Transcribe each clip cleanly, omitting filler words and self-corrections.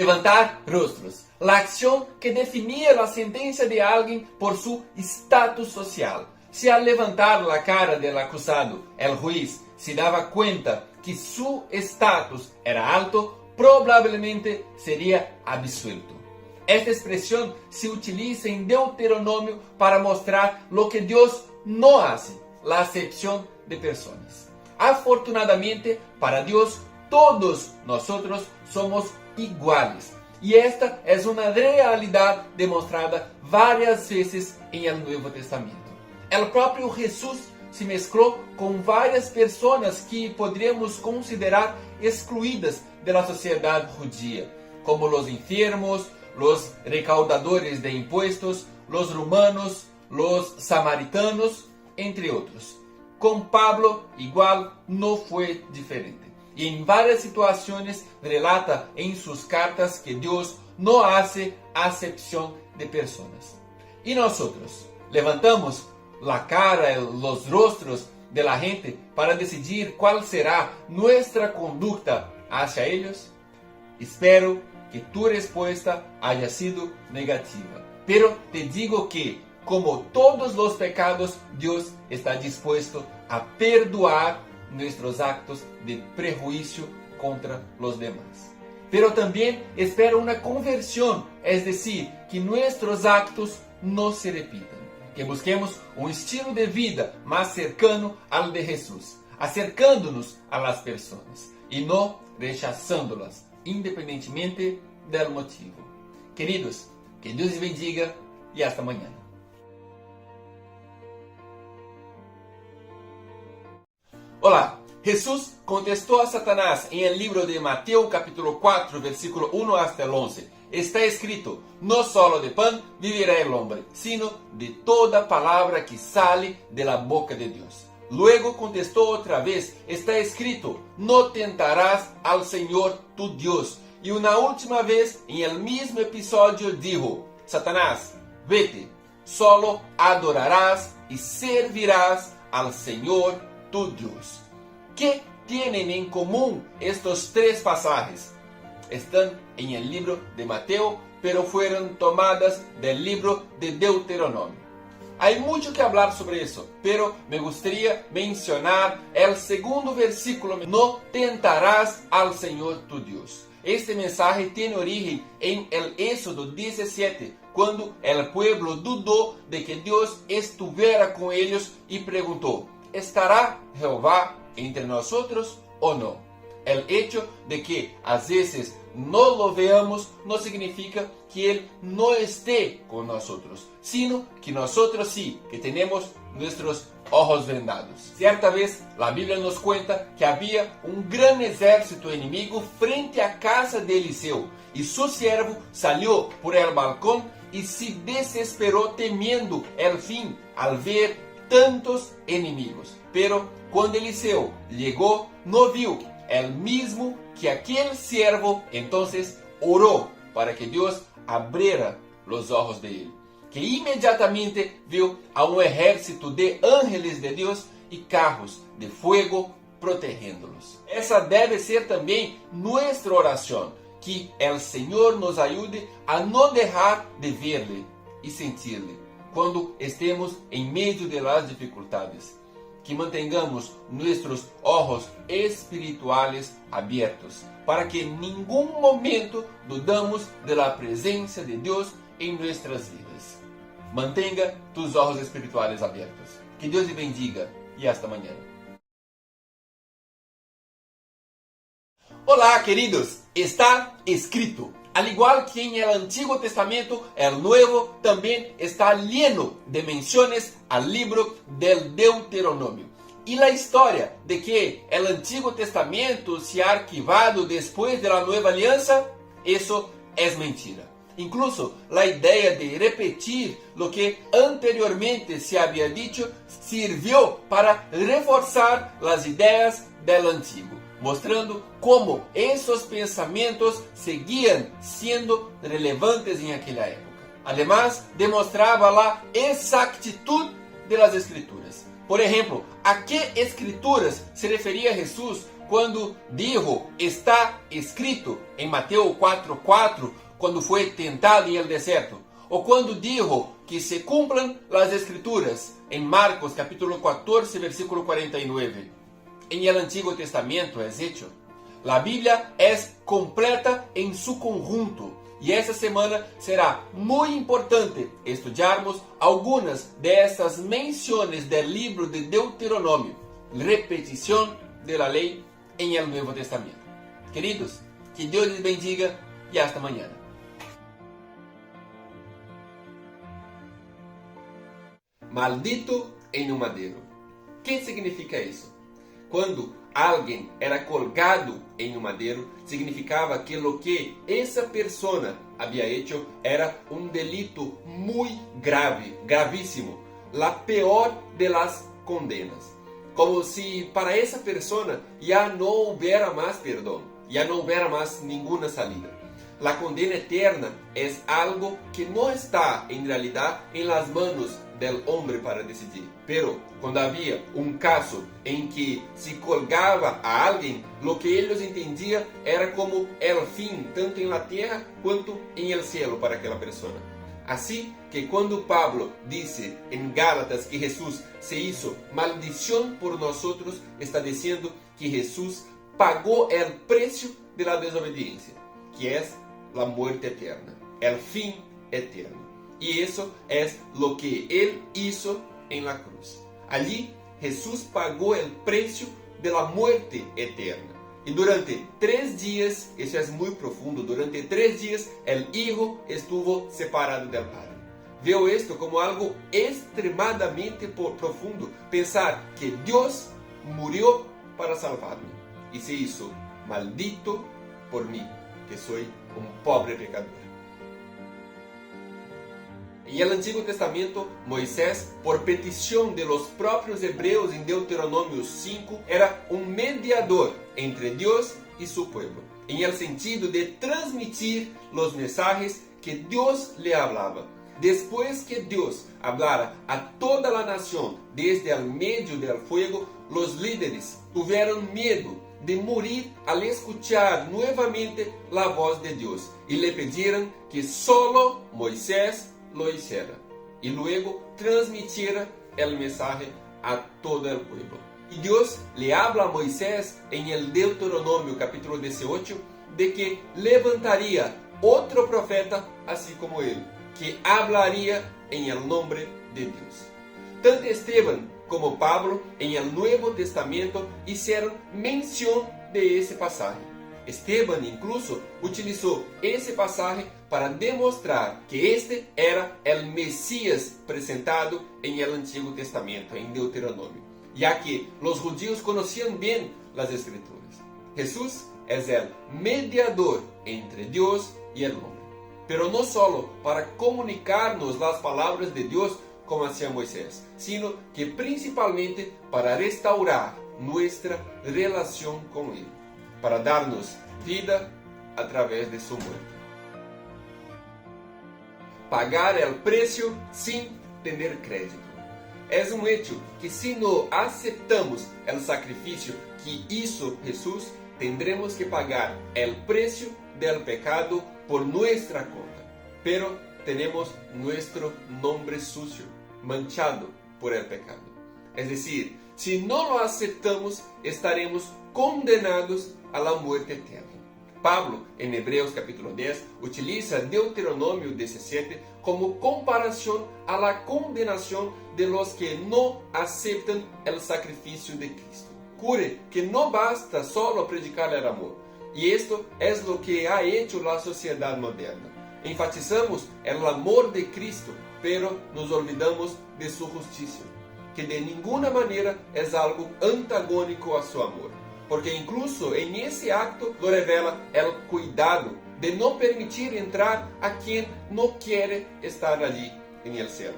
Levantar rostros, la acción que definía la sentencia de alguien por su estatus social. Si al levantar la cara del acusado, el juez se daba cuenta que su estatus era alto, probablemente sería absuelto. Esta expresión se utiliza en Deuteronomio para mostrar lo que Dios no hace, la acepción de personas. Afortunadamente, para Dios, todos nosotros somos iguales. Y esta es una realidad demostrada varias veces en el Nuevo Testamento. El propio Jesús se mezcló con varias personas que podríamos considerar excluidas de la sociedad judía, como los enfermos, los recaudadores de impuestos, los romanos, los samaritanos, entre otros. Con Pablo igual no fue diferente. Y en varias situaciones relata en sus cartas que Dios no hace acepción de personas. Y nosotros levantamos la cara, los rostros de la gente para decidir cuál será nuestra conducta hacia ellos. Espero que tu respuesta haya sido negativa. Pero te digo que, como todos los pecados, Dios está dispuesto a perdoar nuestros actos de prejuicio contra los demás. Pero también espera una conversión, es decir, que nuestros actos no se repitan. Que busquemos un estilo de vida más cercano al de Jesús, acercándonos a las personas y no rechazándolas, independientemente del motivo. Queridos, que Dios les bendiga y hasta mañana. Olá, Jesús contestó a Satanás en el libro de Mateo capítulo 4, versículo 1 hasta el 11. Está escrito, no solo de pan vivirá el hombre, sino de toda palabra que sale de la boca de Dios. Luego contestó otra vez, está escrito, no tentarás al Señor tu Dios. Y una última vez, en el mismo episodio, dijo, Satanás, vete, solo adorarás y servirás al Señor tu Dios. ¿Qué tienen en común estos tres pasajes? Están en el libro de Mateo, pero fueron tomadas del libro de Deuteronomio. Hay mucho que hablar sobre eso, pero me gustaría mencionar el segundo versículo, no tentarás al Señor tu Dios. Este mensaje tiene origen en el Éxodo 17, cuando el pueblo dudó de que Dios estuviera con ellos y preguntó, ¿estará Jehová entre nosotros o no? El hecho de que a veces no lo veamos no significa que Él no esté con nosotros, sino que nosotros sí, que tenemos nuestros ojos vendados. Cierta vez la Biblia nos cuenta que había un gran ejército enemigo frente a casa de Eliseo y su siervo salió por el balcón y se desesperó temiendo el fin al ver tantos enemigos. Pero cuando Eliseo llegó, no vio el mismo que aquel siervo, entonces oró para que Dios abriera los ojos de él, que inmediatamente vio a un ejército de ángeles de Dios y carros de fuego protegiéndolos. Esa debe ser también nuestra oración, que el Señor nos ayude a no dejar de verle y sentirle cuando estemos en medio de las dificultades. Que mantengamos nuestros ojos espirituales abiertos, para que en ningún momento dudamos de la presencia de Dios en nuestras vidas. Mantenga tus ojos espirituales abiertos. Que Dios te bendiga y hasta mañana. Olá, queridos, está escrito. Al igual que en el Antiguo Testamento, el Nuevo también está lleno de menciones al libro del Deuteronomio. Y la historia de que el Antiguo Testamento se ha archivado después de la Nueva Alianza, eso es mentira. Incluso la idea de repetir lo que anteriormente se había dicho sirvió para reforzar las ideas del Antiguo, mostrando cómo esos pensamientos seguían siendo relevantes en aquella época. Además, demostraba la exactitud de las Escrituras. Por ejemplo, ¿a qué Escrituras se refería Jesús quando dijo, está escrito, em Mateus 4:4, quando foi tentado em el deserto, ou quando dijo que se cumplan las escrituras, em Marcos capítulo 14, versículo 49. En el Antiguo Testamento es hecho. La Biblia es completa en su conjunto. E essa semana será muito importante estudarmos algumas dessas menções do livro de Deuteronômio, repetição da lei em el Novo Testamento. Queridos, que Deus les bendiga e hasta mañana. Maldito em um madeiro. O que significa isso? Quando alguém era colgado em um madeiro, significava que o que essa pessoa havia hecho era um delito muito grave, gravíssimo, la peor de las condenas. Como se para essa pessoa já não houvera mais perdão, já não houvera mais nenhuma salida. La condena eterna é algo que não está, em realidade, em las manos del hombre para decidir. Pero quando havia um caso em que se colgava a alguém, lo que eles entendiam era como el fim, tanto em la terra quanto em el cielo para aquela pessoa. Assim que quando Pablo disse em Gálatas que Jesus se hizo maldição por nosotros, está dizendo que Jesus pagou el preço de la desobediência, que é la muerte eterna, el fin eterno. Y eso es lo que Él hizo en la cruz. Allí Jesús pagó el precio de la muerte eterna. Y durante 3 días, eso es muy profundo, durante 3 días el Hijo estuvo separado del Padre. Veo esto como algo extremadamente profundo. Pensar que Dios murió para salvarme y se hizo maldito por mí, que soy un pobre pecador. En el Antiguo Testamento, Moisés, por petición de los propios hebreos en Deuteronomio 5, era un mediador entre Dios y su pueblo, en el sentido de transmitir los mensajes que Dios le hablaba. Después que Dios hablara a toda la nación desde el medio del fuego, los líderes tuvieron miedo de morir al escuchar nuevamente la voz de Dios y le pidieron que solo Moisés lo hiciera y luego transmitiera el mensaje a todo el pueblo. Y Dios le habla a Moisés en el Deuteronomio capítulo 18 de que levantaría otro profeta así como él, que hablaría en el nombre de Dios. Tanto Esteban como Pablo en el Nuevo Testamento hicieron mención de ese pasaje. Esteban incluso utilizó ese pasaje para demostrar que este era el Mesías presentado en el Antiguo Testamento, en Deuteronomio, ya que los judíos conocían bien las Escrituras. Jesús es el mediador entre Dios y el hombre, pero no solo para comunicarnos las palabras de Dios como hacía Moisés, sino que principalmente para restaurar nuestra relación con Él, para darnos vida a través de su muerte. Pagar el precio sin tener crédito. Es un hecho que si no aceptamos el sacrificio que hizo Jesús, tendremos que pagar el precio del pecado por nuestra cuenta. Pero tenemos nuestro nombre sucio, manchado por el pecado. Es decir, si no lo aceptamos, estaremos condenados a la muerte eterna. Pablo, en Hebreos capítulo 10, utiliza Deuteronomio 17 como comparación a la condenación de los que no aceptan el sacrificio de Cristo. Cure que no basta solo predicar el amor, y esto es lo que ha hecho la sociedad moderna. Enfatizamos el amor de Cristo, pero nos olvidamos de su justicia, que de ninguna manera es algo antagónico a su amor. Porque incluso en ese acto lo revela el cuidado de no permitir entrar a quien no quiere estar allí en el cielo.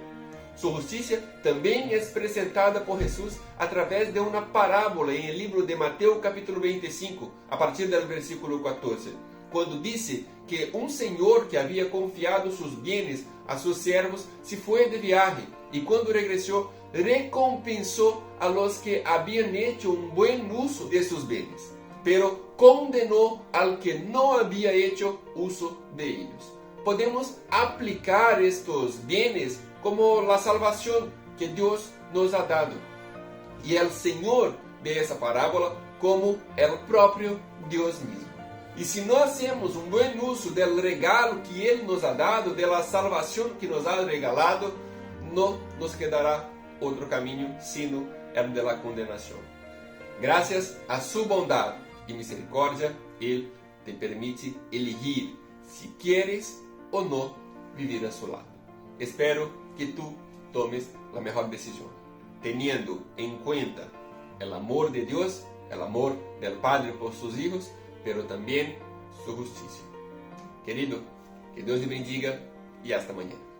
Su justicia también es presentada por Jesús a través de una parábola en el libro de Mateo capítulo 25, a partir del versículo 14, cuando dice que un señor que había confiado sus bienes a sus siervos se fue de viaje y cuando regresó recompensó a los que habían hecho un buen uso de sus bienes. pero condenó al que no había hecho uso de ellos. Podemos aplicar estos bienes como la salvación que Dios nos ha dado, y el Señor de esa parábola como el propio Dios mismo. Y si no hacemos un buen uso del regalo que Él nos ha dado, de la salvación que nos ha regalado, no nos quedará otro camino sino el de la condenación. Gracias a su bondad y misericordia, Él te permite elegir si quieres o no vivir a su lado. Espero que tú tomes la mejor decisión, teniendo en cuenta el amor de Dios, el amor del Padre por sus hijos, pero también su justicia. Querido, que Dios te bendiga y hasta mañana.